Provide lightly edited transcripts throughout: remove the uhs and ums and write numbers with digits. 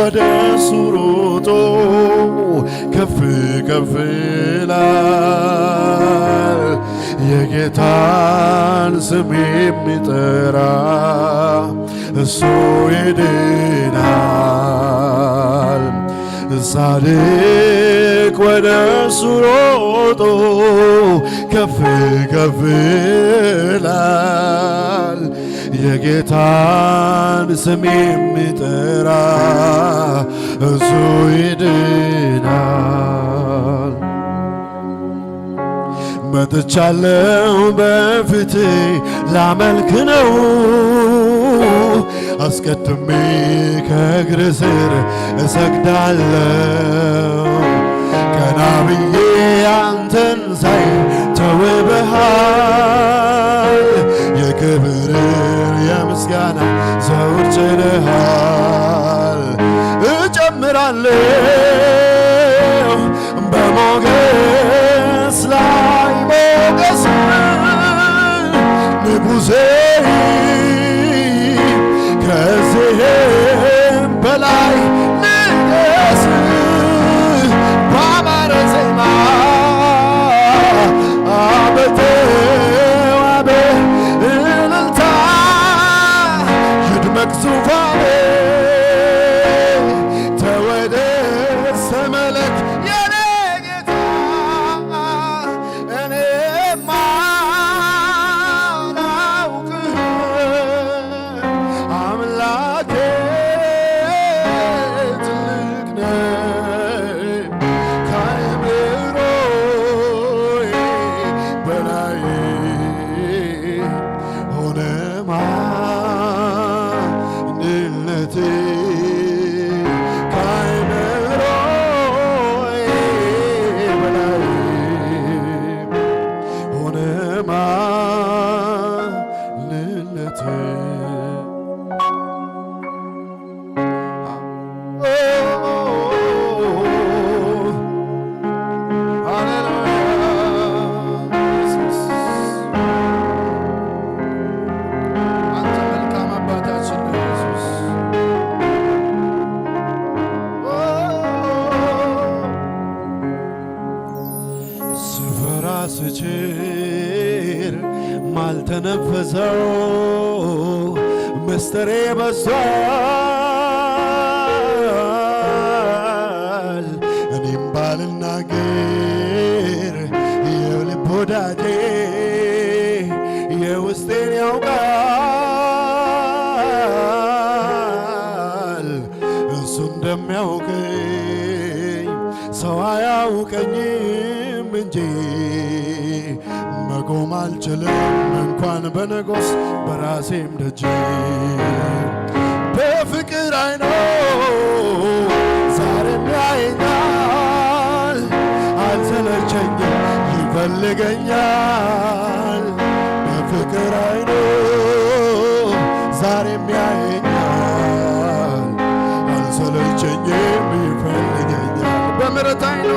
ወደሱ ሮጦ ከፍ ከፍ ይላል የጌታን ስም የሚጠራ እሱ ይድናል ጻድቅ ወደሱ ሮጦ ከፍ ከፍ ይላል የጌታን ስም የሚጠራ እሱ ይድናል መጥቻለሁ በፊቴ ላመልክ ነው አስቀድሜ ከእግር ስር እሰግዳለሁ ቀና ብዬ አንተን ሳይ ተውበሃል የክብር የምስጋና ዘውድ ጭነሃል እጨምራለሁ በሞገስ ላይ ሞገስ ንጉሴ ከዚህም በላይ ንገስ ባማረ ዜማ በተዋበ እልልታ ይድመቅ ዙፋኔ ተወደስ ተመለክ የኔ ጌታ እኔማ ስችር ማልተነፈሰው ምስጢሬ በዝቷል እኔም ባልናገር የልብ ወዳጄ የውስጤን ያውቃል እሱ እንደሚያውቀኝ ሰው አያውቀኝም እንጂ መቆም አልችልም እንኳን በንጉሥ በራሴም ደጅ በፍቅር አይኖ ዛሬም ያየኛል አልሰለቸኝም ይፈልገኛል በፍቅር አይኖ ዛሬም ያየኛል አልሰለቸኝም ይፈልገኛል በምሕረት አይኖ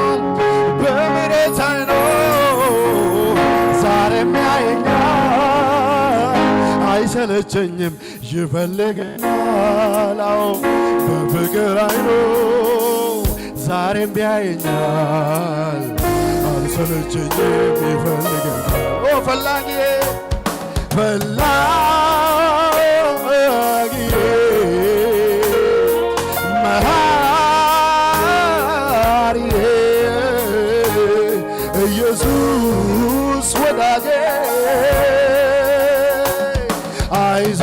ዛሬም ያየኛል አይሰለቸኝም ይፈልገኛል አዎ በፍቅር አይኖ ዛሬም ያየኛል አልሰለቸኝም ይፈልገኛል ኦ ፈላጊዬ ኢየሱስ ወዳጄ አይዞ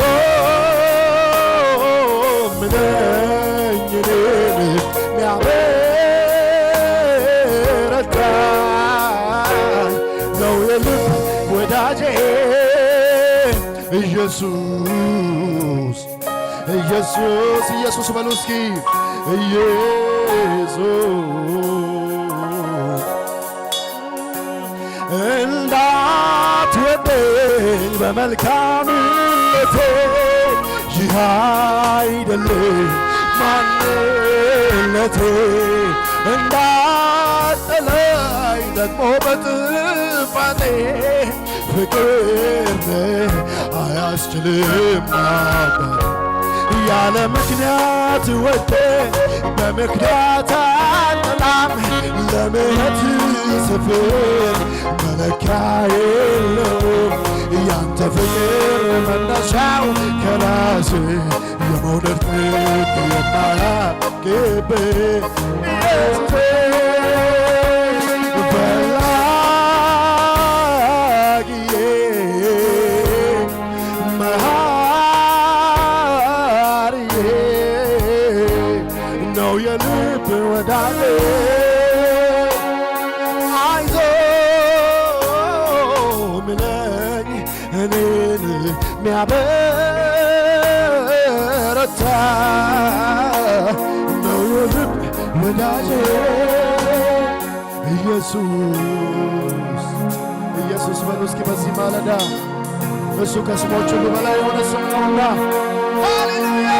ምነኝ እኔን ሚያበረታኝ ነው የልብ ወዳጄ ኢየሱስ ኢየሱስ ኢየሱስ በሉ እስኪ ኢየሱስ እንዳትወደኝ በመልካምነቴ ይህ አይደለም ማንነቴ እንዳትጠላኝ ደግሞ በጥፋቴ ፍቅር አያስችልም ነበር ያለ ምክንያት ወደ በምክንያት አጠላም ለምሕረት ስፍር መለኪያ የለውም ያንተ ፍቅር መነሻው ከራስ የመውደድ ጥግ የማያልቅብ ኢየሱሴ ፈላጊዬ መሃሪዬ ነው የልብ ወዳጄ እኔን ሚያበረታ ነው የልብ ወዳጄ ኢየሱስ ኢየሱስ በሉ እስኪ በዚህ ማለዳ እሱ ከስሞች ሁሉ በላይ የሆነ ስም ነውና ሃሌሉያ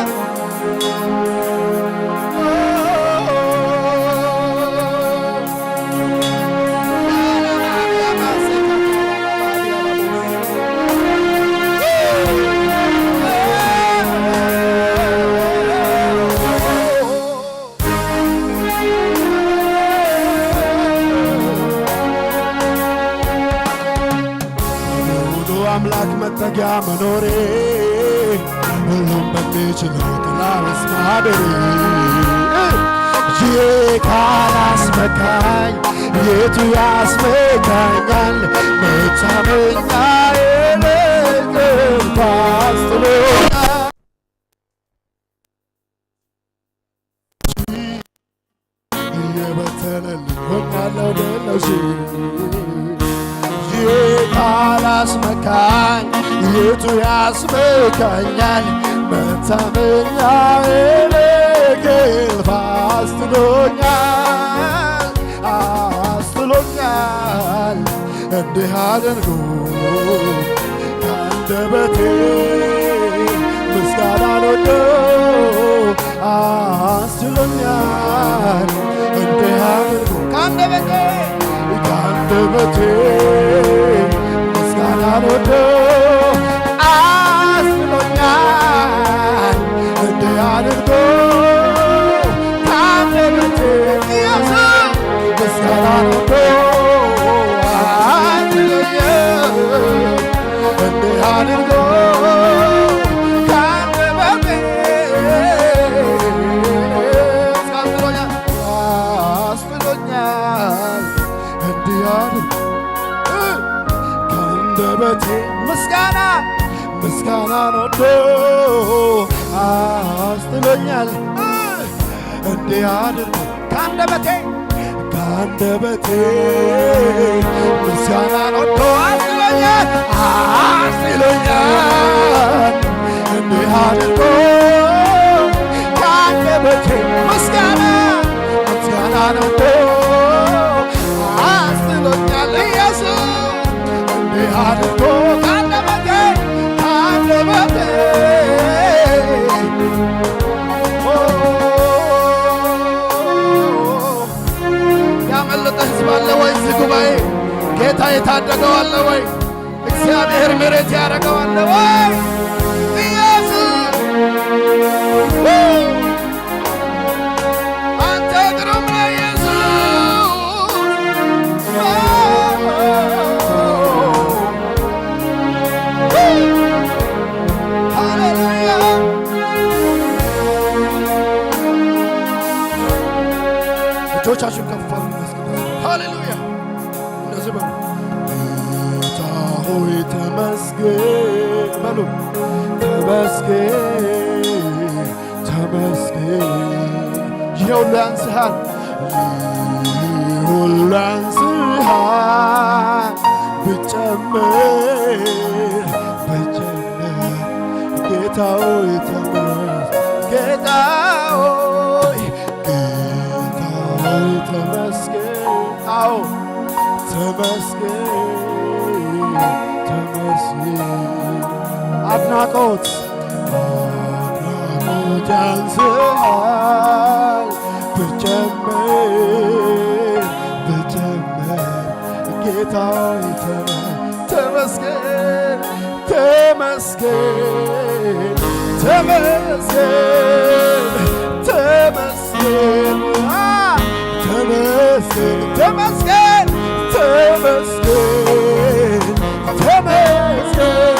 አምላክ መጠጊያ መኖሬ ሁሉም በሚችለው ጥላ ውስጥ ማደሬ ይሄ ካላስመካኝ የቱ ያስመካኛል? መታመኛዬ ልብ አስጥሎኛል እየበተነልኝ ሆኛለሁ ደለሽ ካላስመካኝ የቱ ያስመካኛል? መታመኛዬ ልብ አስጥሎኛል አስጥሎኛል እንዲህ አድርጎ ከአንደበቴ ምስጋናን ወዶ አስጥሎኛል እንዲህ አድርጎ ከአንደበቴ ምስጋናን ወዶ አስጥሎኛል እንዲህ አድርጎ ከአንደበቴ ምስጋናን ወዶ አስጥሎኛል እንዲህ አድርጎ ከአንደበቴ አስጥሎኛል እንዲህ አድርጎ ከአንደበቴ ምስጋናን ወዶ አስጥሎኛል እንዲህ አድርጎ ከአንደበቴ ምስጋናን ወዶ አስጥሎኛል እንዲህ አድርጎ ከአንደበቴ ምስጋናን ወዶ አስጥሎኛል ኢየሱስ እንዲህ አድርጎ ከአንደበቴ ያመለጠ ሕዝብ አለ ወይ? እዚህ ጉባኤ ጌታ የታደገው አለ ወይ? እግዚአብሔር ምሕረት ያደረገው አለ ወይ? ኢየሱስ አንተ ግሩም ነህ እጆቻችሁን ከፍ አድርጉ። ሃሌሉያ እንደዚህ በሉ። ጌታ ሆይ ተመስገን በሉ። ተመስገን ተመስገን። ይሄ ሁሉ ያንስሃል፣ ይሄ ሁሉ ያንስሃል። ብጨምር ብጨምር ጌታ ሆይ ተመስገን ጌታ ተመስገን አዎ ተመስገን ተመስገን። አድናቆት ያንስሃል ብጨምር ብጨምር ጌታ ተመስገን ተመስገን ተመስገን ተመስገን ተመስገን ተመስገን ተመስገን ተመስገን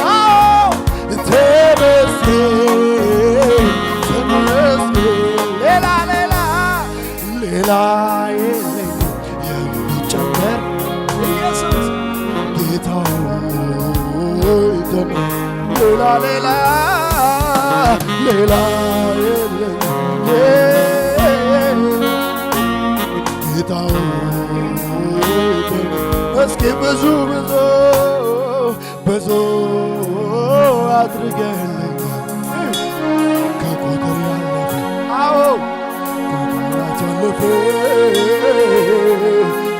ተመስገን ተመስገን ሌላ የለኝም የሚጨመር ኢየሱስ ጌታ ሆይ ሌላ የለኝም ጌታ እስኪ ብዙ አድርገህልኛል ከቁጥር ያለፈ ከቃላት ያለፈ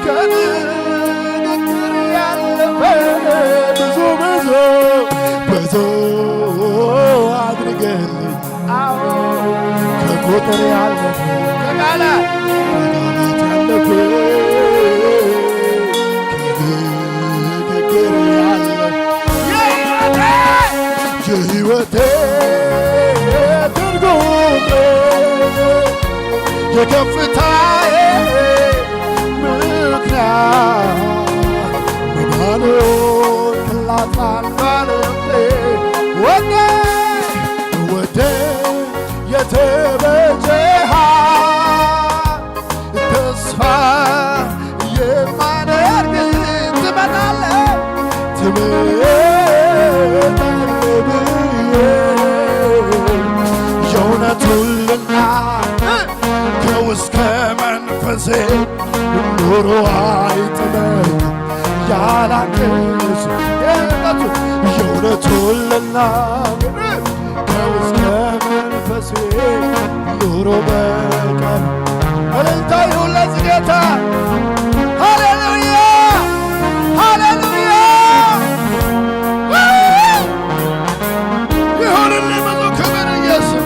ከንግግር ያለፈ ብዙ አድርገህልኛል ከቁጥር ያለፈ ከቃላት ያለፈ የሕይወቴ ትርጉም የከፍታዬ ምክንያት መዳኑን ክላታን ባለቤ ወደ የተበጀሃል ተስፋ የማደርግ ትመጣለህ የእውነቱን ልናገር ከውስጥ መንፈሴ ኑሮ አይጥመኝም ያላንተ የእውነቱን ልናገር ከውስጥ መንፈሴ ኑሮ በቀር እልልታ ይሁን ለዚህ ጌታ ሃሌሉያ ሃሌሉያ ይሁንልህ ብዙ ክብር ኢየሱስ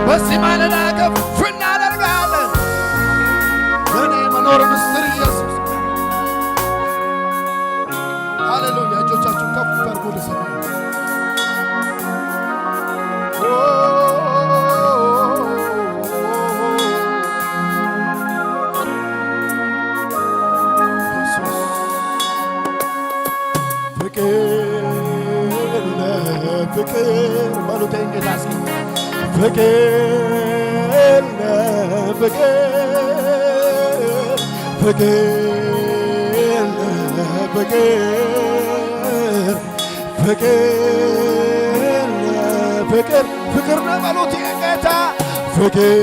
በዚህ ማለዳ ከፍ እናደርጋለን ለእኔ መኖር ምስጢር ኢየሱስ ሃሌሉያ እጆቻችሁን ከፍ አድርጉ ለሰማይ ፍቅር በሉቴን ጌታ እስኪ ፍቅር ፍቅር ነው በሉት ጌታ ፍቅር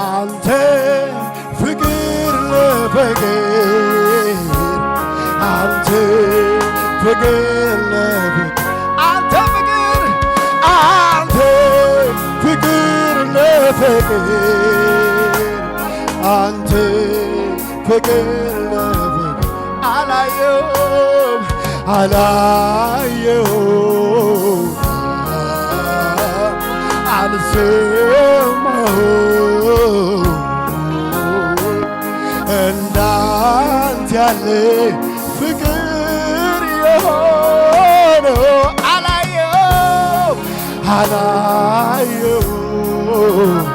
አንተ ፍቅር ለፍቅር አንተ ፍቅር አንተ ፍቅር ለፍቅር አንተ ፍቅር ለፍቅር አላየሁም አልሰማሁም እንዳንተ ያለ ፍቅር የሆነው አላየሁም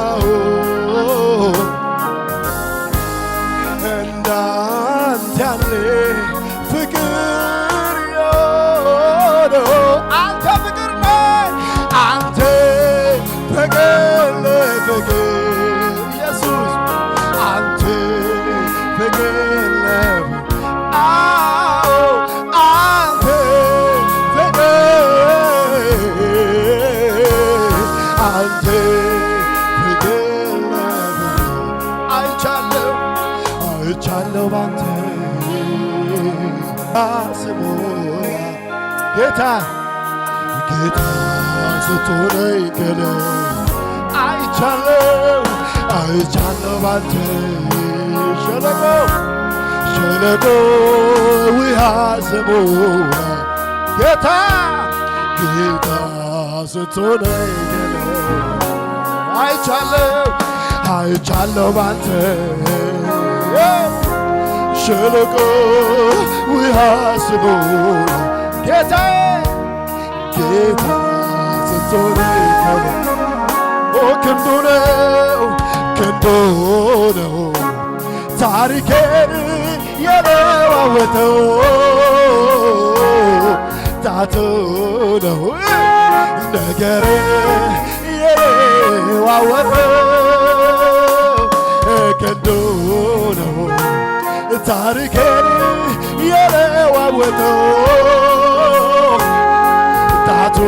አልሰማሁም እንዳንተ ያለ ፍቅር የሆነው አንተ ፍቅር ነህ አንተ ፍቅር ለፍቅር ኢየሱስ አንተ ፍቅር ለፍቅር አንተ ፍቅር አይቻለሁ ባንተ ስሙ ጌታ ስትሆነኝ ገለ አይቻለሁ ባንተ ሸለቆ ውሃ ስሙ ጌታ ስትሆነኝ ገለ አይቻለሁ ባንተ ሸለቆ ውሃ ስሞላ ጌታ ስትሆን ክንዱ ነው ታሪኬን የለዋወጠው ጣቱ ነው ነገር የለዋወጠው ክንዱ ነው ታሪኬን የለዋወጠው ጣቱ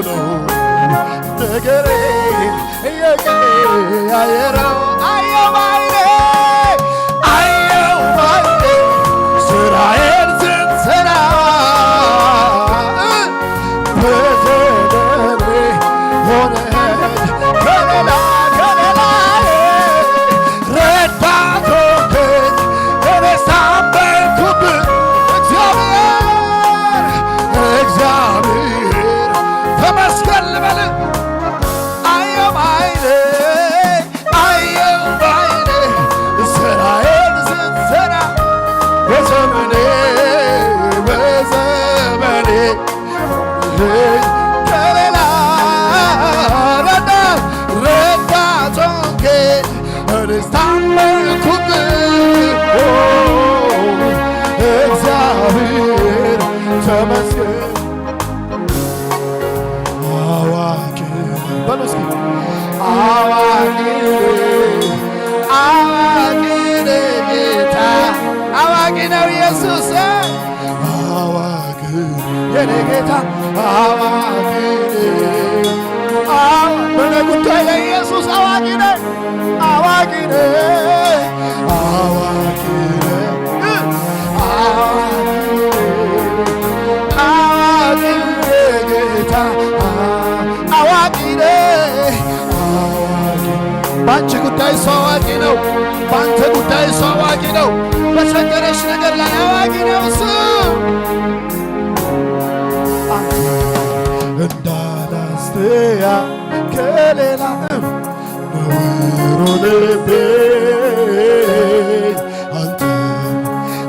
ነው ነገሬ የቀያየረው አየው ባይኔ ስራዬን ስትሰራ በዘመኔ ሆነህ ከሌላዬ ረዳት ሆንከኝ እኔስ ታመንኩብህ እግዚአብሔር ተመስገን ልበል አየው ባይኔ ስራዬን ስትሰራ በዘመኔ ከሌላ ረዳት ሆንከኝ እኔስ ታመንኩብህ እግዚአብሔር ተመስገን አዋቂ በሉ እስኪ አዋቂ ጌታ አዋቂ ነው ኢየሱስ አዋቂ የኔ ጌታ አዋቂ በኔ ጉዳይ ለኢየሱስ አዋቂ ነው አዋቂ ጌታ አዋቂ ባንቺ ጉዳይ እሱ አዋቂ ነው። ባንተ ጉዳይ እሱ አዋቂ ነው። በቸገረሽ ነገር ላይ አዋቂ ነው እሱ። እንዳላስተያ ከሌላ ነውሮንብኝ አንተ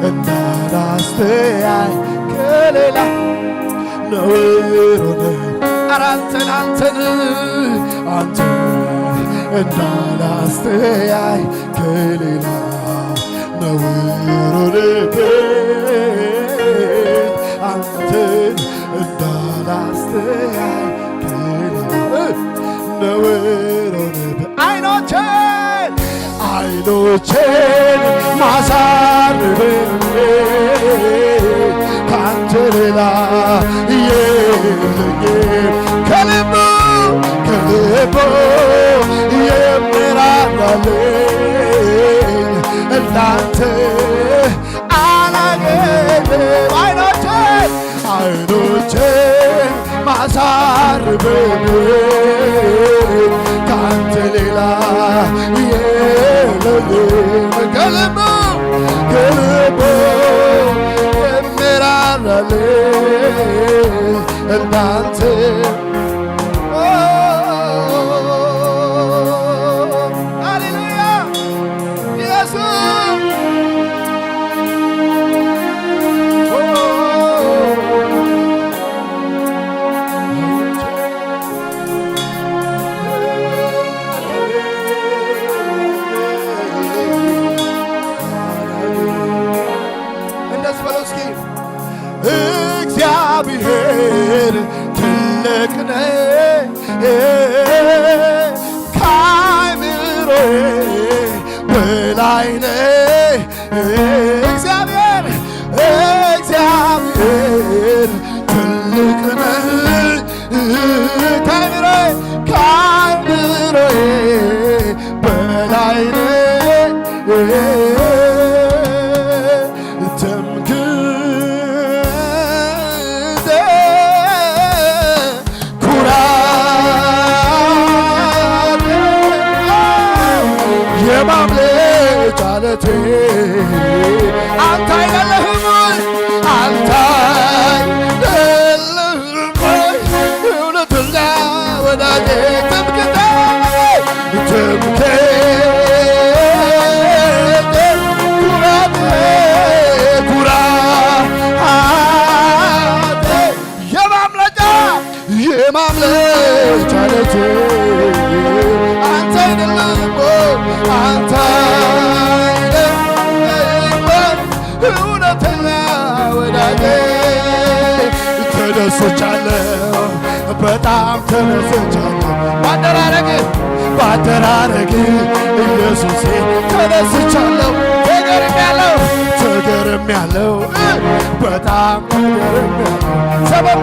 እንዳላስተያይ ከሌላ ነውሮንብኝ አንተን እንዳላስተያይ ከሌላ ነውሮንብኝ አንተን እንዳላስተያይ ከሌላ ነውሮንብኝ አይኖቼን ማሳርብኝ ካንተ ሌላ የለኝም ከልቡ የሚራራልኝ እንዳንተ አላገኝም አይኖቼን ማሳርብኝ ካንተ ሌላ የለኝም ከልቡ የሚራራልኝ እንዳንተ እግዚአብሔር ትልቅ ነው ከአእምሮዬ በላይ ነው እግዚአብሔር ትልቅ ነው ከአእምሮዬ በላይ ነው የማምለጫ ዓለቴ አንተ አይደለህም ወይ አንተ አይደለህም ወይ እውነተኛ ወዳጄ ትምክህቴ እውነት አንተ አይደለም አንተ አይደለም እውነተኛ ወዳጄ ተደስቻለሁ በጣም ተደስቻለሁ ባደራረግ ኢየሱሴ ተደስቻለሁ ተገርሜያለሁ በጣም ተገርሜያለሁ ሰበብ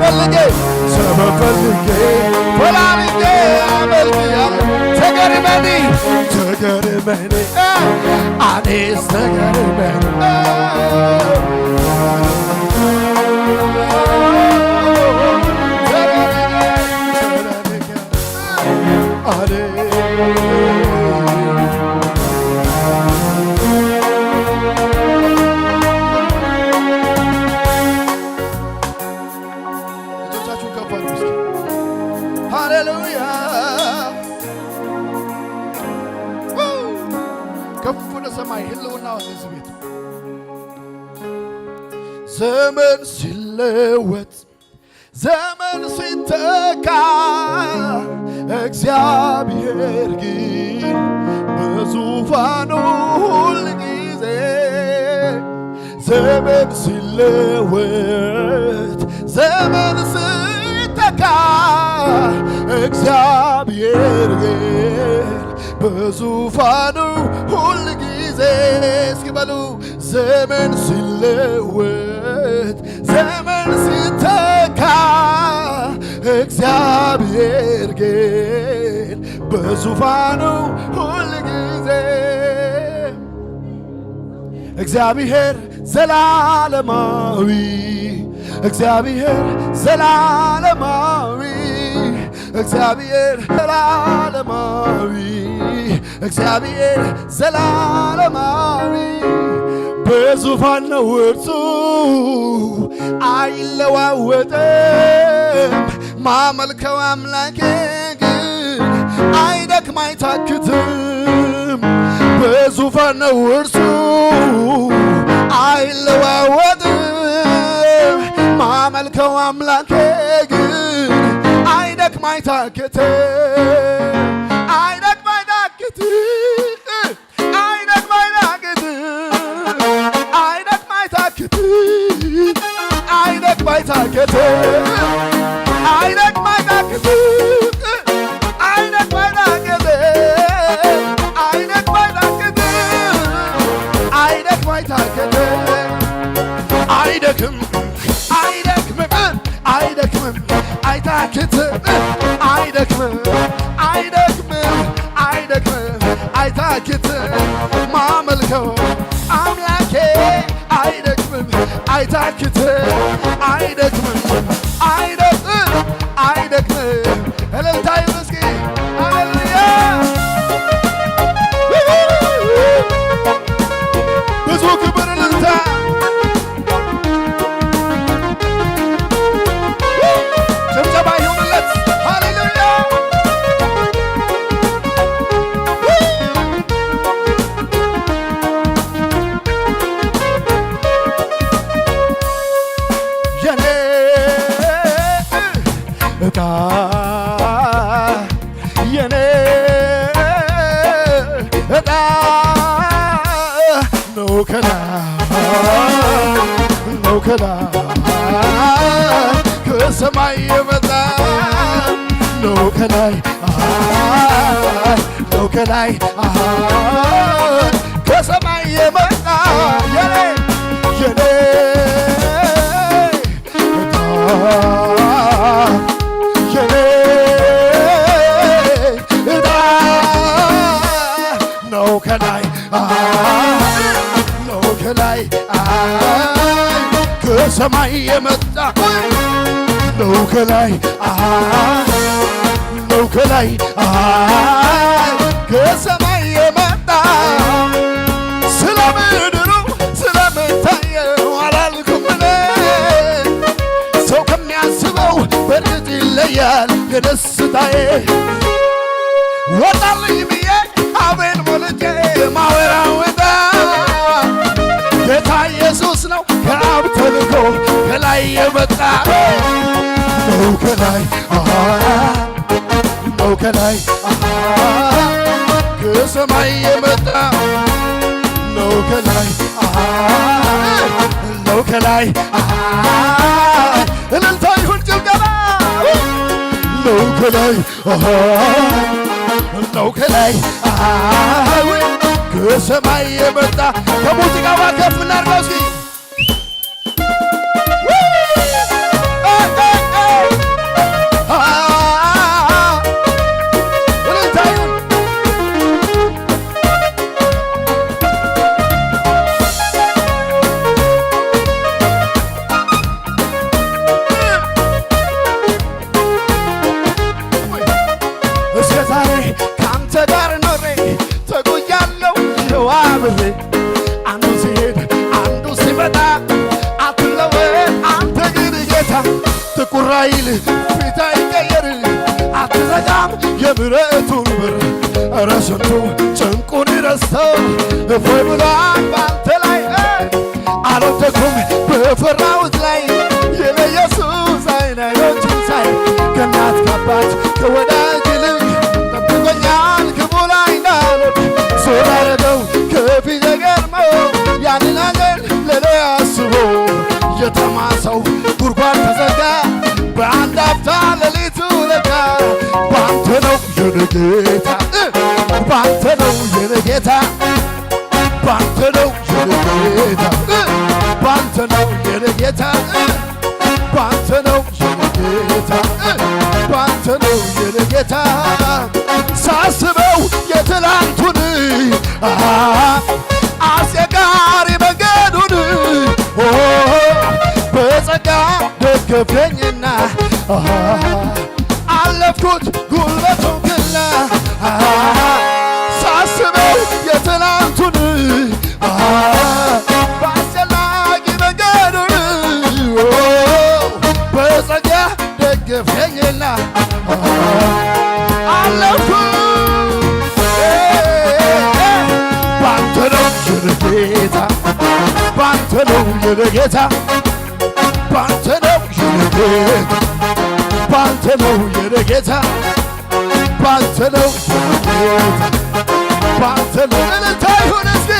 ፈልጌ ፈላልጌ አመልክሃለሁ ተገርመኒ አኔስ ተገርመኒ ዘመን ሲለወጥ ዘመን ሲተካ እግዚአብሔር ግን በዙፋኑ ሁልጊዜ ዘመን ሲለወጥ ዘመን ሲተካ እግዚአብሔር ግን በዙፋኑ ሁልጊዜ እስኪ በሉ ዘመን ሲለወጥ ዘመን ሲተካ እግዚአብሔር ግን በዙፋኑ ሁልጊዜ እግዚአብሔር ዘላለማዊ እግዚአብሔር ዘላለማዊ እግዚአብሔር ዘላለማዊ እግዚአብሔር ዘላለማዊ በዙፋን ነው እርሱ አይለዋወጥም ማመልከው አምላኬ ግን አይደክም አይታክትም በዙፋን ነው እርሱ አይለዋወጥም ማመልከው አምላኬ ግን አይደክም አይታክትም አይደክም አይታክትም ማመልከው አምላኬ አይደክምም አይታክትም አይደክምም እልልታ ይመስኪ ሃሌሉያ ብዙ ክብር እልልታ ጭብጨባ ይሁንለት ሃሌሉያ የኔ ዕጣ ነው ከላይ ከሰማይ የመጣ ነው ከላይ ከሰማይ የመጣ የኔ ከሰማይ የመጣ ነው ከላይ ከሰማይ የመጣ ስለ ምድሩ ስለምታየው አላልኩም እኔ ሰው ከሚያስበው በእርግጥ ይለያል የደስታዬ ወጣልኝ ብዬ አቤን ሞልቼ ማወራው ጌታ ኢየሱስ ነው ከአብ ተልኮ ከላይ የመጣ ነው ከላይ ከሰማይ የመጣ ነው ከላይ ነው ከላይ እልልታ ይሁን ጭብጨባ ነው ከላይ ነው ከላይ ከሰማይ የመጣ ከሙዚቃው ከፍ እናድርገው እስኪ አንዱ ሲሄድ አንዱ ሲመጣ አትለወጥ አንተ ግን ጌታ ጥቁር አይል ፊት አይቀየር አትዘጋም የምሕረቱን በር ኧረ ስንቱ ጭንቁን ረስተው እፎይ ብሏል ባንተ ላይ አልወደኩም በፈራሁት ላይ የኔ ኢየሱስ አይኖቹን ሳይ ከእናት ከአባት ከወዳጅ ይልቅ ጠብቆኛል ክፉ ላይ እንዳልወድቅ ዞር አረገው ከፊት ገርመው ያንን አገር ለኔ አስቦ የተማሰው ጉድጓድ ተዘጋ በአንድ አፍታ ሌሊቱ ነጋ ባንተ ነው የኔ ጌታ ባንተ ነው የኔ ጌታ ባንተ ነው የኔ ጌታ ባንተ ነው የኔ ጌታ ባንተ ነው የኔ ጌታ ባንተ ነው የኔ ጌታ ሳስበው የትላንቱን አስቸጋሪ መንገዱን በጸጋ ደገፈኝና አለፍኩት ጉልበቱን ግላ ሳስበው የትላንቱን በአስጨናቂ መንገዱን በጸጋ ደገፈኝና አለፍኩት ባንተ ነው የኔ ጌታ ባንተ ነው የኔ ጌታ ባንተ ነው የኔ ጌታ ባንተ ነው የኔ ጌታ ባንተ ነው የኔ ጌታ ባንተ ነው እልልታ ይሁን እስኪ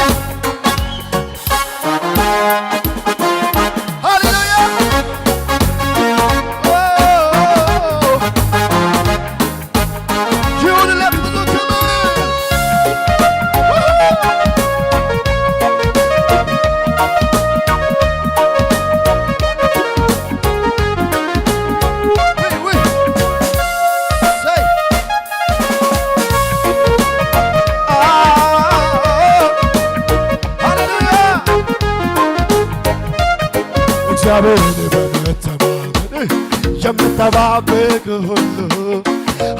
ሃሌሉያ ይሁንለት ብዙ እግዚአብሔርን በመተማመን የምጠባበቅ ሁሉ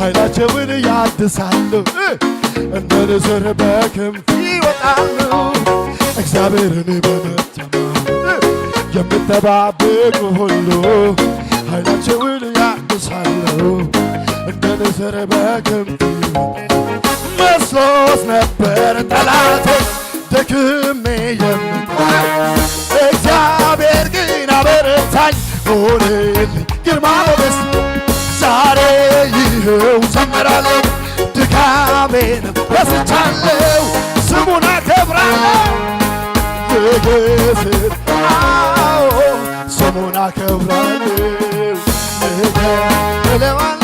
ኃይላቸውን ያድሳሉ እንደ ንስር በክንፍ ይወጣሉ እግዚአብሔርን በመተማመን የምጠባበቅ ሁሉ ኃይላቸውን ያድሳሉ እንደ ንስር በክንፍ መስሎት ነበር ጠላቴ ደክሜ እግዚአብሔር ግን አበረታኝ ሆነልኝ ግርማ ሞገስ ዛሬ ይኸው ዘምራለሁ ድካሜንም ረስቻለሁ ስሙን አከብራለሁ ንግሥት ስሙን አከብራለሁ እለዋለሁ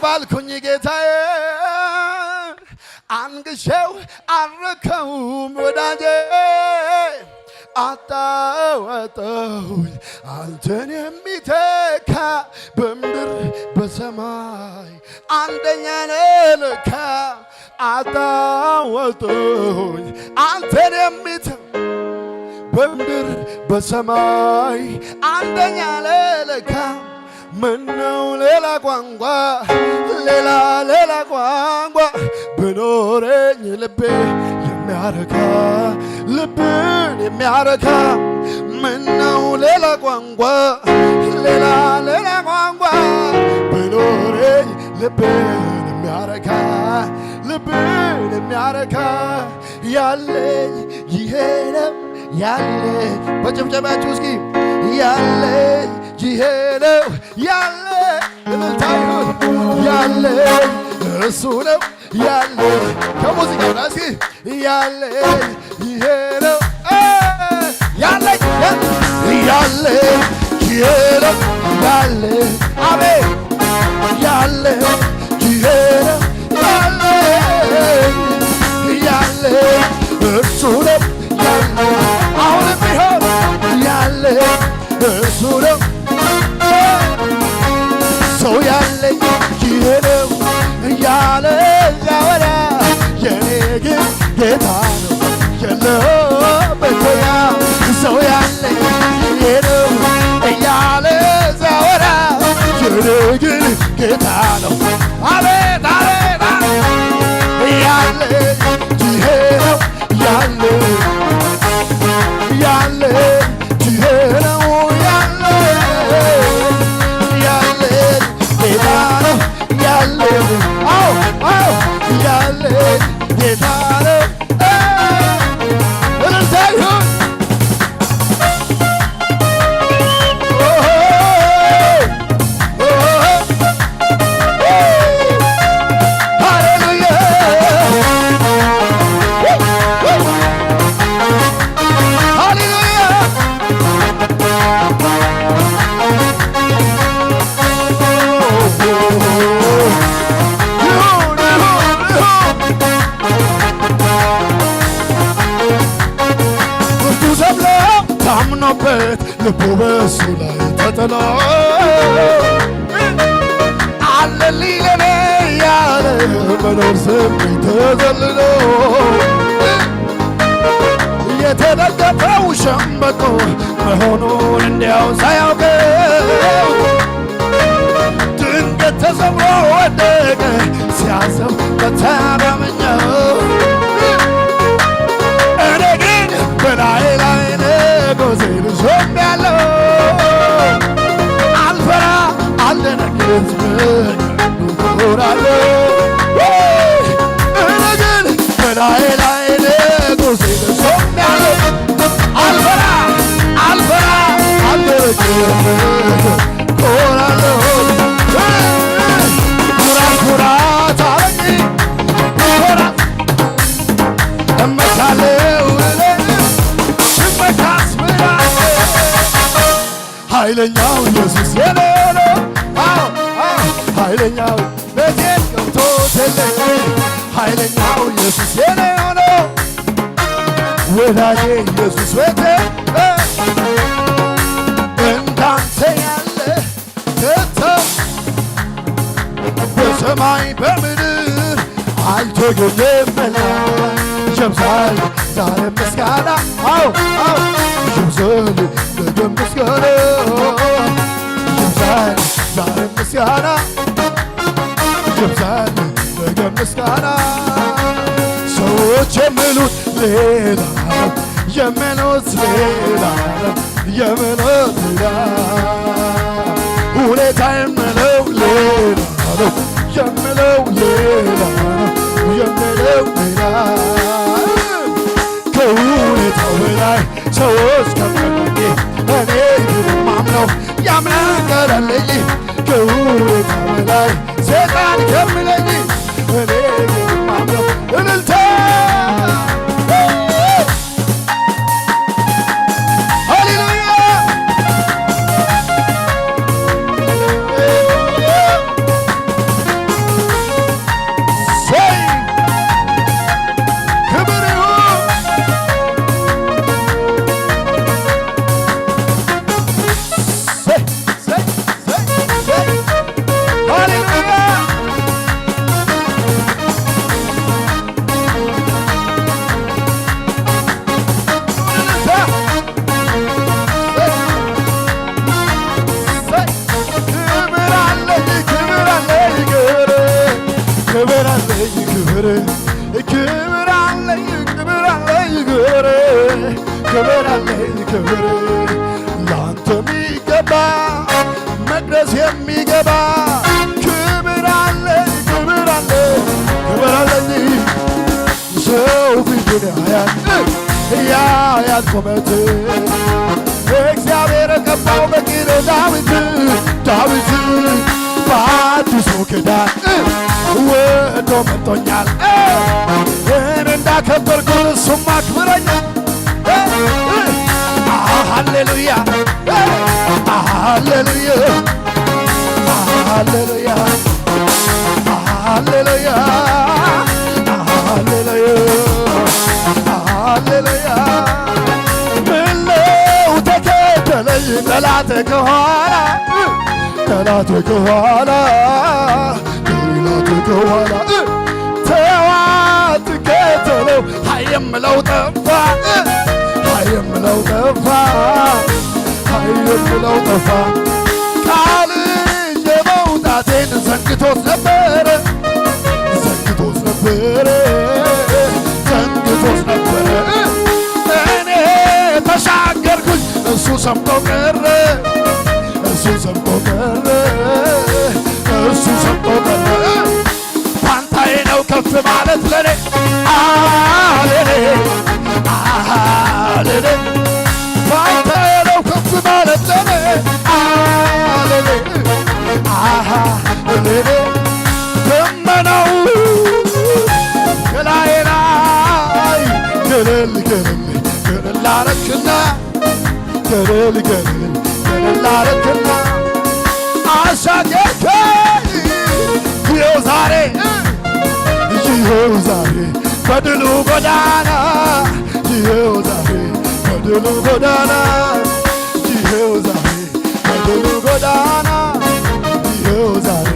ባልኩኝ ጌታዬ አንግሼው አረከውም ወዳጄ አጣወጠውኝ አንተን የሚተካ በምድር በሰማይ አንደኛ ነህ አጣወጠውኝ አንተን የሚተካ በምድር በሰማይ አንደኛ ነህ ምነው ሌላ ቋንቋ ሌላ ቋንቋ ብኖረኝ ልቤ የሚያረካ ልብን የሚያረካ ምነው ሌላ ቋንቋ ሌላ ቋንቋ ብኖረኝ ልብን የሚያረካ ያለኝ ይሄ ነው ያለኝ በጭብጨባችሁ እስኪ ያለኝ ይሄ ነው ያለኝ እልልታ ይሁን ያለኝ እሱ ነው ያለኝ ከሙዚቃው ጋር እስኪ ያለኝ ይሄ ነው ያለኝ ይሄ ነው ያለኝ አቤት ያለኝ ይሄ ነው ያለኝ እሱ ነው ያለኝ አሁንም ቢሆን ያለኝ እሱ ነው ሰው ያለኝ ይሄ ነው እያለ ያወራ የኔ ግን ጌታ ነው የለበት ያ ሰው ያለኝ ይሄ ነው እያለ ያወራ የኔ ግን ጌታ ነው አቤት አቤት ያለኝ ይሄ ነው ያለኝ ይሄ ነው ያለኝ ጌታ ነው ያለኝ አዎ ያለኝ ጌታ ነው እልልታ ይሁን ታምኖበት ልቡ በሱ ላይ ተጥሎ አለልኝ ለኔ ያለ መኖር ስሜት ተዘልሎ የተደገፈው ሸምበቆ መሆኑን እንዲያው ሳያውቀው ድንገት ተሰብሮ ወደቀ ሲያዘው በተራመኘው እኔ ግን በላይ ላይ ጎዜን ሾሜያለሁ አልፈራ አልደነግጥ እኖራለሁ እኔ ግን በላይ ላይ ጎዜን ሾሜያለሁ አልፈራ አልደነግጥ እኖራለሁ ኩራት አለኝ ኩራት እመካለሁ ኃይለኛው ኢየሱስ የኔ ነው ኃይለኛው ቤቴን ገብቶትልኝ ኃይለኛው ኢየሱስ የኔ ነው ወዳጄ ኢየሱስ ቤቴ እንዳንተ ያለ ከቶ በሰማይ በምድር አይተገኘምና ይብዛል ዛሬ ምስጋና ይብዛል ነገ ምስጋና ይብዛል ዛሬ ምስጋና ይብዛል ነገ ምስጋና ሰዎች የሚሉት ሌላ ነው የሚሉት ሌላ ነው የሚሉት ሌላ ሁኔታ የሚለው ሌላ ነው የሚለው ሌላ ነው የሚለው ሌላ ከሁኔታው በላይ ሰዎች ከመለኝ እኔ ማምነው ያምናገራለኝ ከሁኔታው በላይ ሰይጣን ከሚለኝ እኔ ማምነው እልልታ ሃሌሉያ ክብር አለኝ ክብር የሚገባ ክብር አለኝ ክብር አለኝ ክብር አለኝ ሰው ፊቱን ያያል ቁመት እግዚአብሔር ቀባው በቂር ዳዊት በአዲሱ ኪዳን ወዶ መጥቶኛል እኔ እንዳከበርኩት እሱም አክብረኛል ሃሌሉያ ሃሌሉያ ሃሌሉያ ሃሌሉያ ሃሌሉያ ሃሌሉያ ምነው ተከተለኝ ጠላቴ ከኋላ ጠላቴ ከኋላ ተው አትከተለው ሃይ የምለው ጠፋ ሃይ የምለው ጠፋ ሃይ የምለው ጠፋ ቃል የመውጣቴን ዘንግቶት ነበረ ዘንግቶት ነበረ እኔ ተሻገርኩኝ እሱ ሰምቶ ቀረ እሱ ሰምቶ ቀረ እሱ ሰምቶ ቀረ ፋንታዬ ነው ከፍ ማለት ለኔ አለኔ አለኔ ፋንታዬ ነው ከፍ ማለት ለኔ አለኔ አለኔ ደመናው ከላይ ላይ ገለል ገለል ገለል አረክና ገለል ገለል ገለል አረክና አሻገርከኝ ይኸው ዛሬ በድሉ ጎዳና ይኸው ዛሬ በድሉ ጎዳና ይኸው ዛሬ በድሉ ጎዳና ይኸው ዛሬ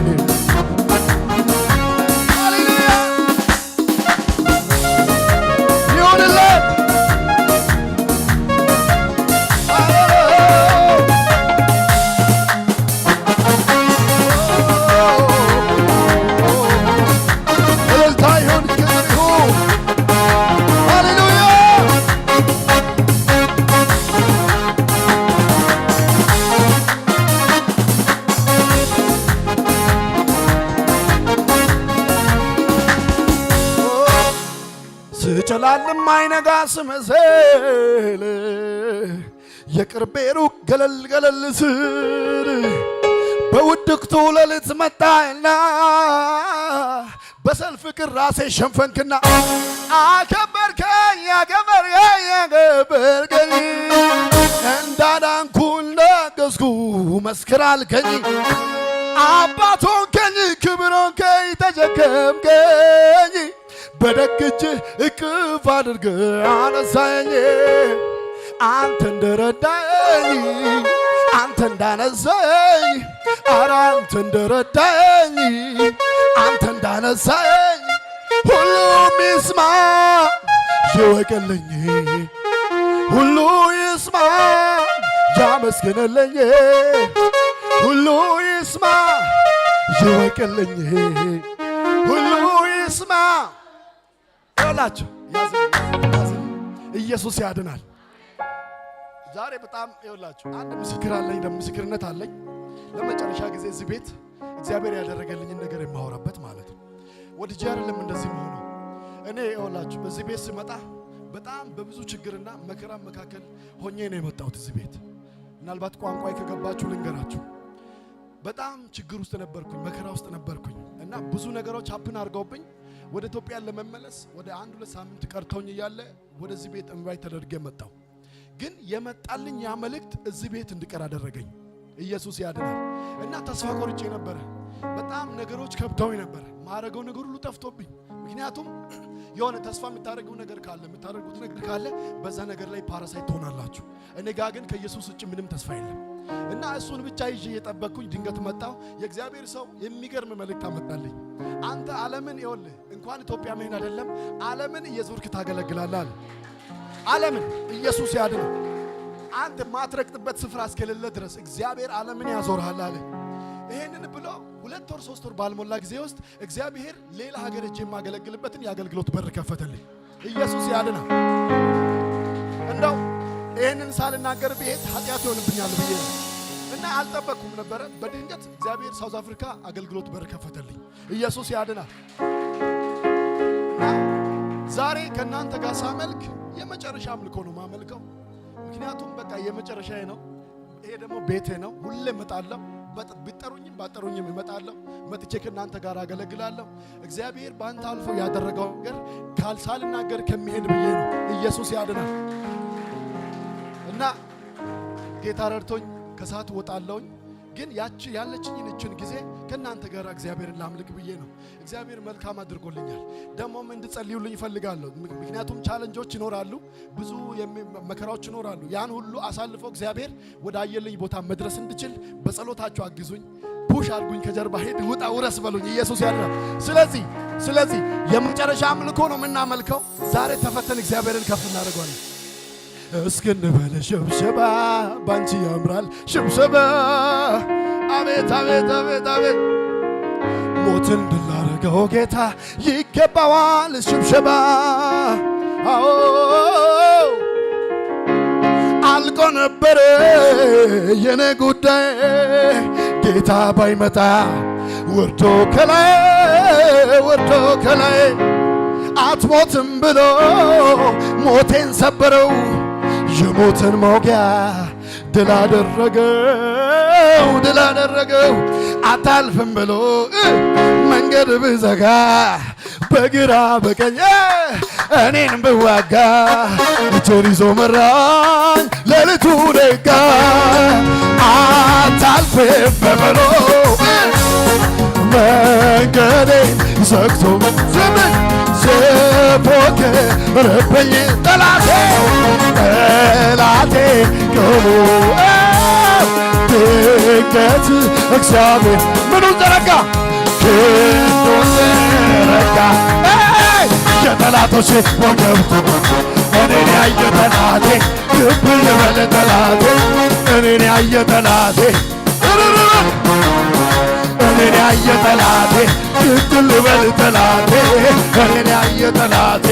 ስጨላልም አይነጋ ስመስል የቅርቤ ሩቅ ገለል ገለል ስል በውድቅቱ ሌሊት መጣና በሰልፍ ፍቅር ራሴ ሸንፈንክና አከበርከኝ አከበርከኝ እንዳዳንኩ እንዳገዝኩ መስክር አልከኝ አባት ሆንከኝ ክብር ሆንከኝ ተሸከምከኝ በደግ እጅህ እቅፍ አድርገህ አነሳኝ አንተ እንደረዳኝ አንተ እንዳነሳኝ ኧረ አንተ እንደረዳኝ አንተ እንዳነሳኝ ሁሉም ይስማ ይወቅልኝ ሁሉ ይስማ ያመስግንልኝ ሁሉ ይስማ ይወቅልኝ ሁሉ ይስማ ያላችሁ ኢየሱስ ያድናል። ዛሬ በጣም ይኸውላችሁ አንድ ምስክር አለኝ፣ ምስክርነት አለኝ። ለመጨረሻ ጊዜ እዚህ ቤት እግዚአብሔር ያደረገልኝን ነገር የማወራበት ማለት ነው። ወድጄ አይደለም እንደዚህ መሆኑ። እኔ ይኸውላችሁ በዚህ ቤት ስመጣ በጣም በብዙ ችግርና መከራ መካከል ሆኜ ነው የመጣሁት እዚህ ቤት። ምናልባት ቋንቋዬ ከገባችሁ ልንገራችሁ። በጣም ችግር ውስጥ ነበርኩኝ፣ መከራ ውስጥ ነበርኩኝ እና ብዙ ነገሮች ሀፕን አድርገውብኝ ወደ ኢትዮጵያ ለመመለስ ወደ 1-2 ሳምንት ቀርተውኝ እያለ ወደዚህ ቤት ኢንቫይት ተደርጌ መጣሁ። ግን የመጣልኝ ያ መልእክት እዚህ ቤት እንድቀር አደረገኝ። ኢየሱስ ያድናል። እና ተስፋ ቆርጬ ነበር። በጣም ነገሮች ከብደውኝ ነበር። ማረገው ነገር ሁሉ ጠፍቶብኝ። ምክንያቱም የሆነ ተስፋ የምታደርጉት ነገር ካለ በዛ ነገር ላይ ፓራሳይት ትሆናላችሁ። እኔ ጋር ግን ከኢየሱስ ውጭ ምንም ተስፋ የለም እና እሱን ብቻ ይዤ እየጠበቅኩኝ ድንገት መጣሁ። የእግዚአብሔር ሰው የሚገርም መልእክት አመጣልኝ። አንተ ዓለምን ይኸውልህ እንኳን ኢትዮጵያ መሄድ አይደለም ዓለምን እየዞርክ ታገለግላለህ አለ። ዓለምን ኢየሱስ ያድናል። አንተ ማትረግጥበት ስፍራ እስከሌለ ድረስ እግዚአብሔር ዓለምን ያዞርሃል አለ። ይሄንን ብሎ 2 ወር 3 ወር ባልሞላ ጊዜ ውስጥ እግዚአብሔር ሌላ ሀገር እጄ የማገለግልበትን የአገልግሎት በር ከፈተልኝ። ኢየሱስ ያድናል። እንደው ይሄንን ሳልናገር ብሄድ ኃጢአት ይሆንብኛል ብዬ እና አልጠበቅኩም ነበረ። በድንገት እግዚአብሔር ሳውዝ አፍሪካ አገልግሎት በር ከፈተልኝ። ኢየሱስ ያድናል። ዛሬ ከእናንተ ጋር ሳመልክ የመጨረሻ አምልኮ ነው ማመልከው። ምክንያቱም በቃ የመጨረሻዬ ነው። ይሄ ደግሞ ቤቴ ነው። ሁሌ እመጣለሁ። ቢጠሩኝም ባጠሩኝም እመጣለሁ። መጥቼ ከእናንተ ጋር አገለግላለሁ። እግዚአብሔር በአንተ አልፎ ያደረገው ነገር ሳልናገር ከሚሄድ ብዬ ነው። ኢየሱስ ያድናል። እና ጌታ ረድቶኝ ከሰዓት ወጣለሁኝ። ግን ያለችኝን እችን ጊዜ ከእናንተ ጋር እግዚአብሔርን ላምልክ ብዬ ነው። እግዚአብሔር መልካም አድርጎልኛል። ደግሞም እንድጸልዩልኝ እፈልጋለሁ። ምክንያቱም ቻሌንጆች ይኖራሉ፣ ብዙ መከራዎች ይኖራሉ። ያን ሁሉ አሳልፎ እግዚአብሔር ወደ አየልኝ ቦታ መድረስ እንድችል በጸሎታችሁ አግዙኝ፣ ፑሽ አድርጉኝ። ከጀርባ ሄድ፣ ውጣ፣ ውረስ በሉኝ። ኢየሱስ ያድናል። ስለዚህ የመጨረሻ አምልኮ ነው የምናመልከው። ዛሬ ተፈተን እግዚአብሔርን ከፍ እናደርገዋለን። እስክንበል ሽብሸባ ባንቺ ያምራል ሽብሸባ። አቤት አቤት አቤት አቤት ሞትን ድል ላደረገው ጌታ ይገባዋል ሽብሸባ። አዎ አልቆ ነበረ የኔ ጉዳይ ጌታ ባይመጣ ወርዶ ከላይ አትሞትም ብሎ ሞቴን ሰበረው። የሞትን መውጊያ ድል አደረገው። አታልፍም ብሎ መንገድ ብዘጋ በግራ በቀኝ እኔን ብዋጋ እጄን ይዞ መራኝ ሌሊቱ ነጋ። አታልፍም ብሎ መንገዴን ዘግቶ ሲፎክርብኝ ጠላቴ ቆሞ ድንገት እግዚአብሔር ምኑን ዘረጋ? ክንዱን ዘረጋ። የጠላቶቼ ወገብቶ እኔን ያየ ጠላቴ ልብ ይበል ጠላቴ እኔን ያየ ጠላቴ እኔን ያየ ጠላቴ ግድል በል ጠላቴ እኔን ያየ ጠላቴ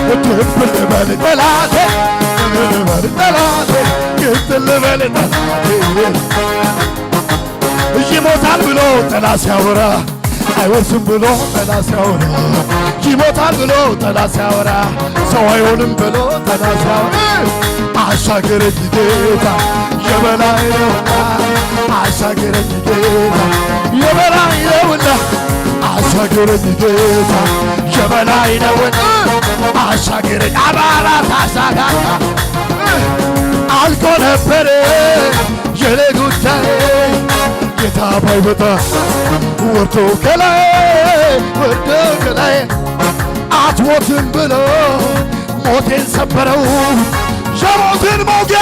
ግድል በል ጠላቴ በል ጠላቴ ግድል በል ጠላቴ። ይሞታል ብሎ ጠላት ሲያወራ አይወርስም ብሎ ጠላት ሲያወራ ይሞታል ብሎ ጠላት ሲያወራ ሰው አይሆንም ብሎ ጠላት ሲያወራ አሻገረኝ ጌታ የበላይ ነውና አሻገረኝ ጌታ የበላይ ነውና አሻገረኝ ጌታ የበላይ ነውና አሻገረኝ አባላት አሻጋታ አልቆ ነበረ የኔ ጉዳይ ጌታ ባይመጣ ወርዶ ከላይ አትሞትም ብሎ ሞቴን ሰበረው። የሞትን መውጊያ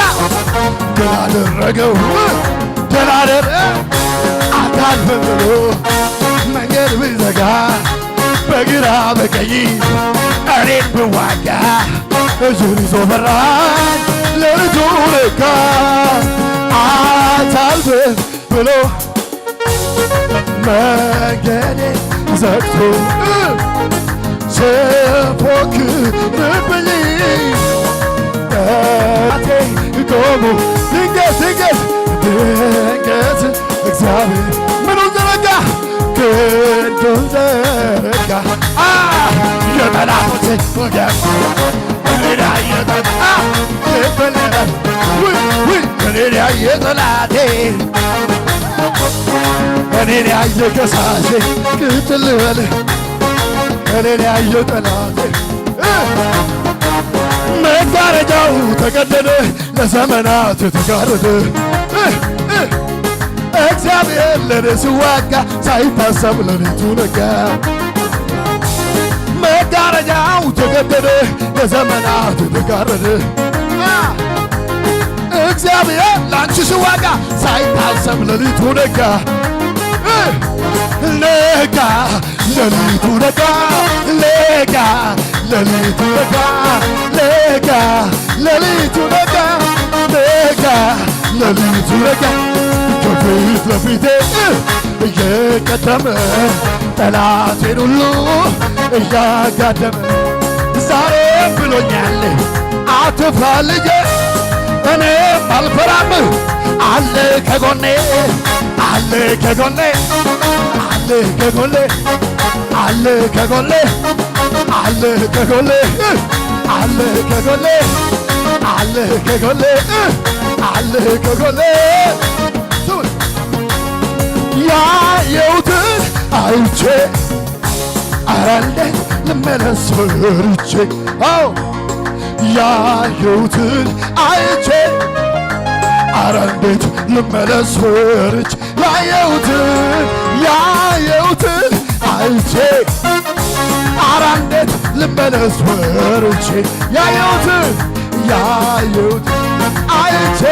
ድል አደረገው አታልፍም ብሎ መንገድ ብዘጋ በግራ በቀኝ እኔን ብዋጋ እጁን ይዞ መራኝ ሌሊቱ ነጋ። አታልፍም ብሎ መንገዴን ዘግቶ ሲፎክርብኝ ጠላቴ ቆሞ ድንገት እግዚአብሔር ምኑን ዘረጋ? ክንዱን ዘረጋ። የጠላቶቼ ወገብ እኔን ያየ ጠላቴ እኔን ያየ ከሳሼ ቅጥል በል እኔን ያየ ጠላቴ መጋረጃው ተቀደደ ለዘመናት የተጋረደ እግዚአብሔር ለኔ ሲዋጋ ሳይታሰብ ሌሊቱ ነጋ። መጋረጃው ተቀደደ ለዘመናት የተጋረደ እግዚአብሔር ላንቺ ሲዋጋ ሳይታሰብ ሌሊቱ ነጋ። ነጋ ሌሊቱ ነጋ ነጋ ሌሊቱ ነጋ ነጋ ሌሊቱ ነጋ ነጋ ሌሊቱ ነጋ። ከፊት ለፊቴ እየቀደመ ጠላቴን ሁሉ እያጋደመ ዛሬ ብሎኛል አትፍራ ልጄ እኔ አልፈራም አለ ከጎኔ አለ ከጎኔ አለ ከጎኔ አለ ከጎኔ አለ ከጎኔ አለ ከጎኔ አለ ከጎኔ አለ ከጎኔ ያየሁትን አይቼ ኧረ እንዴት ልመለስ ፈርቼ ያየሁትን አይቼ ኧረ እንዴት ልመለስ ፈርቼ ያየሁትን አይቼ ኧረ እንዴት ልመለስ ፈርቼ ያየሁትን አይቼ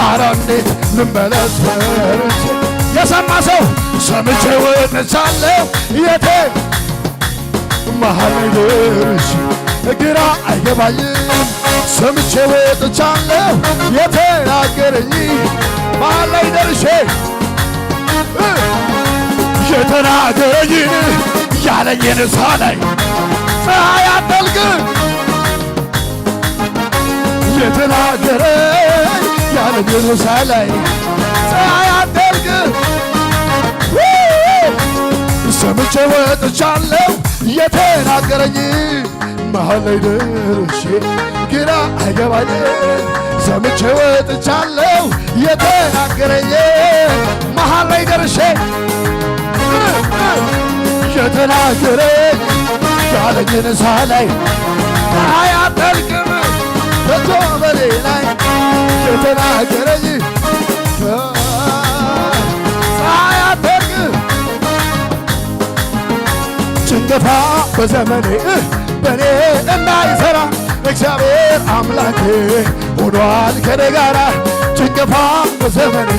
ኧረ እንዴት ልመለስ ፈርቼ የሰማ ሰው ሰምቼ ወጥቻለሁ የቴ መሃል ላይ ደርሼ ግራ አይገባኝም ሰምቼ ወጥቻለሁ የተናገረኝ መሃል ላይ ደርሼ የተናገረኝን ያለኝን ሳላይ ፀሐይ አትጠልቅም የተናገረኝ ያለኝን ሳላይ ፀሐይ አትጠልቅም ሰምቼ ወጥቻለሁ የተናገረኝ መሃል ላይ ደርሼ ግራ አይገባኝም ሰምቼ ወጥቻለሁ የተናገረኝ መሃል ላይ ደርሼ የተናገረኝ ያለኝን ሳላይ ፀሐይ አትጠልቅም ከቶ በኔ ላይ የተናገረኝ ፀሐይ አትጠልቅም ጭንገፋ በዘመኔ በኔ እንዳይሠራ እግዚአብሔር አምላኬ ሆኗል ከኔ ጋራ ጭንገፋ በዘመኔ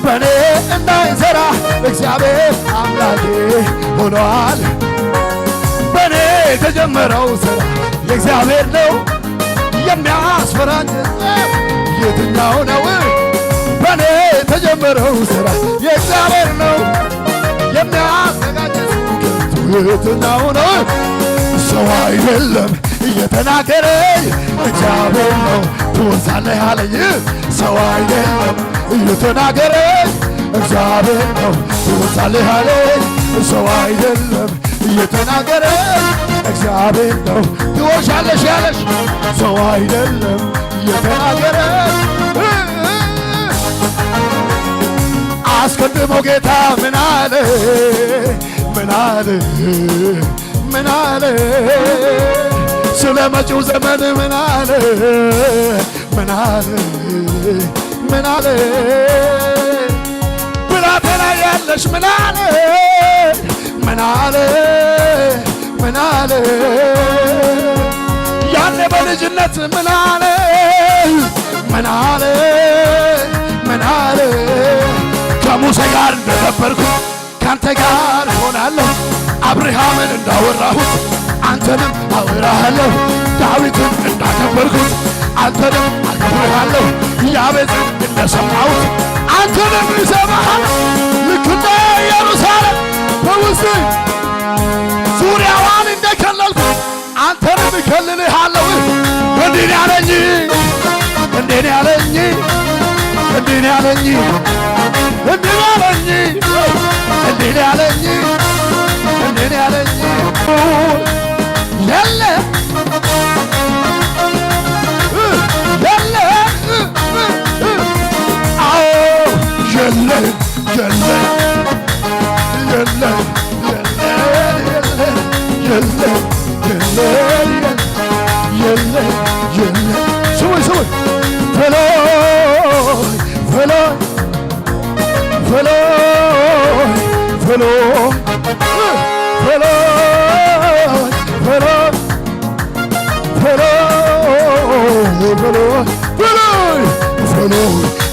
በኔ እንዳይሠራ እግዚአብሔር አምላኬ ሆኗል በኔ የተጀመረው ሥራ የእግዚአብሔር ነው የሚያስፈራኝ የትኛው ነው በኔ የተጀመረው ሥራ የእግዚአብሔር ነው የሚያዘጋጅ የትኛው ነው ሰው አይደለም እየተናገረኝ እግዚአብሔር ነው ትወርሳለህ አለኝ ሰው አይደለም እየተናገረኝ እግዚአብሔር ነው ትወርሳለህ አለኝ ሰው አይደለም እየተናገረኝ እግዚአብሔር ነው ትወርሻለሽ ያለሽ ሰው አይደለም እየተናገረኝ አስቀድሞ ጌታ ምን አለ ምን አለ ምን አለ ስለ መጪው ዘመን ምን አለ ምን አለ ምን አለ ብላቴና ያለሽ ምን አለ ምን አለ ምን አለ ያኔ በልጅነት ምን አለ ምን አለ ምን አለ ከሙሴ ጋር እንደነበርኩት ካንተ ጋር ሆናለሁ አብርሃምን እንዳወራሁት አንተንም አወራሃለሁ ዳዊትን እንዳከበርኩት አንተንም አከብርሃለሁ ያቤጽን እንደሰማሁት አንተንም እሰማሃለሁ ልክ እንደ ኢየሩሳሌም በውስጥ ዙሪያዋን እንደከለልኩት አንተንም እከልልሃለሁ እንዲህ ያለኝ እንዲህ ያለኝ እንዲህ ያለኝ እንዲህ ያለኝ እንዲህ ያለኝ እንዲህ ያለኝ የለ የለ አዎ የለ የለ የለ የለ የለ የለ የለ ስሙኝ ስሙኝ ፈሎይ ፈሎይ ፈሎይ ፈሎይ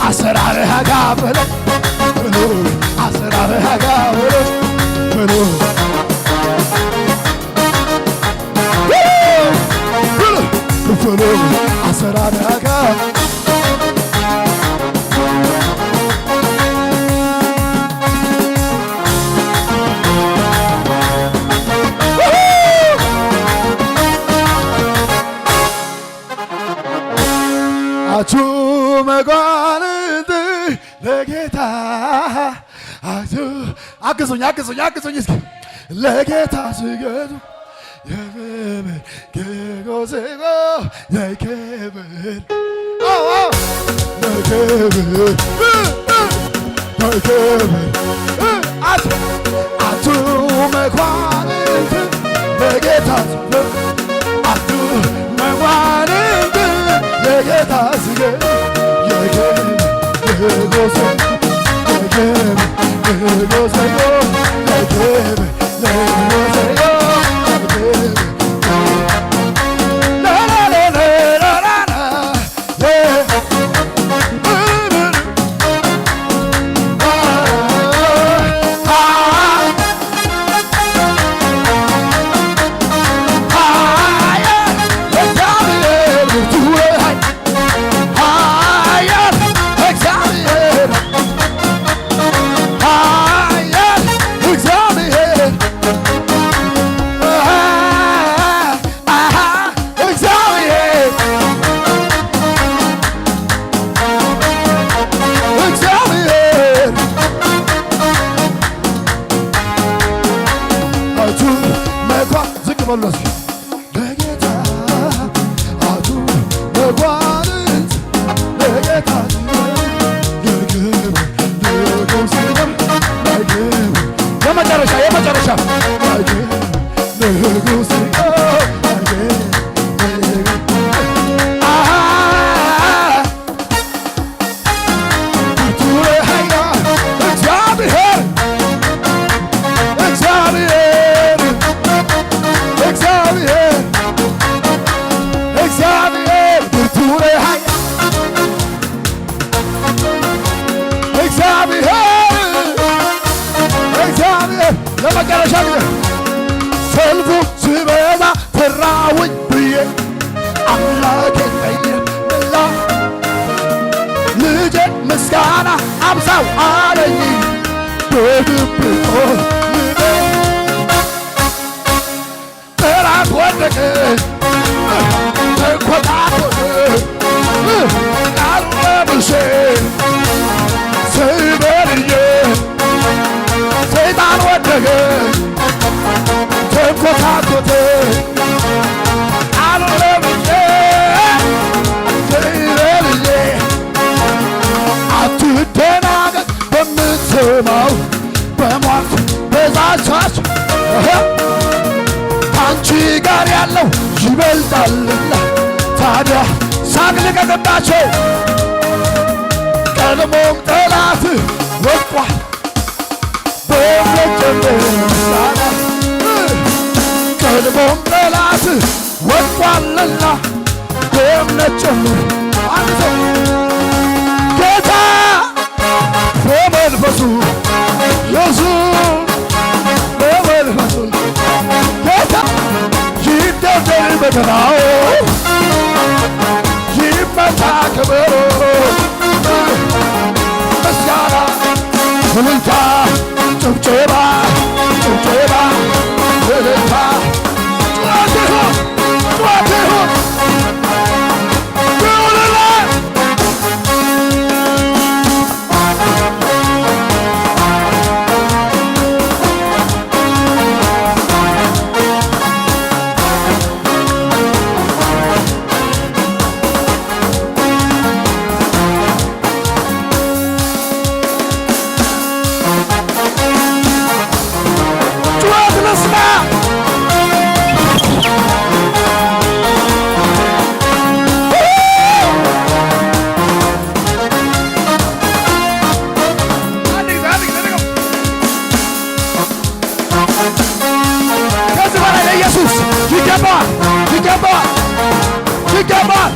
አሰራርህ አጋበለ አሰራርህ አጋበለ አሰራርህ አጋበለ ለጌታ አግዙኝ እስኪ ለጌታ ስገዱ የክብር ጌጎዝጎ የክብር አቱ መኳንንት ለጌታ አቱ መኳንንት ለጌታ ስገዱ ለጌታ አቱ መኳንንት ለጌታ የመጨረሻ ንጉሥ ለመጨረሻ ጊዜ ሰልፉ ሲበዛ ፈራሁኝ ብዬ አምላኬ ጠየቅላ ልጄ ምስጋና አብዛው አለኝ በድብቆ ጠላት ወደቀ ተንኮታኮተ ቃሉ ለብሼ ስበልዬ ሰይጣን ወደቀ ተንኮታኮተ ቃሉ ለብሼ ስበልዬ አትደናገጥ በምትሰማው በሟርት በዛቻች አንቺ ጋር ያለው ይበልጣልና ታዲያ ሳቅ ልቀቅባቸው ቀድሞም ጠላት ወድቋል ቀድሞም ጠላት ወድቋልና በእምነት ጨምር አንድ ሰው ጌታ በመንፈሱ ኢየሱስ በመንፈሱ ጌታ ይደደል በገናው ይመታ ከበሮ ምስጋና እልልታ ጭብጨባ እልልታ ጩኸት ይሁን ይሁንልህ ይገባል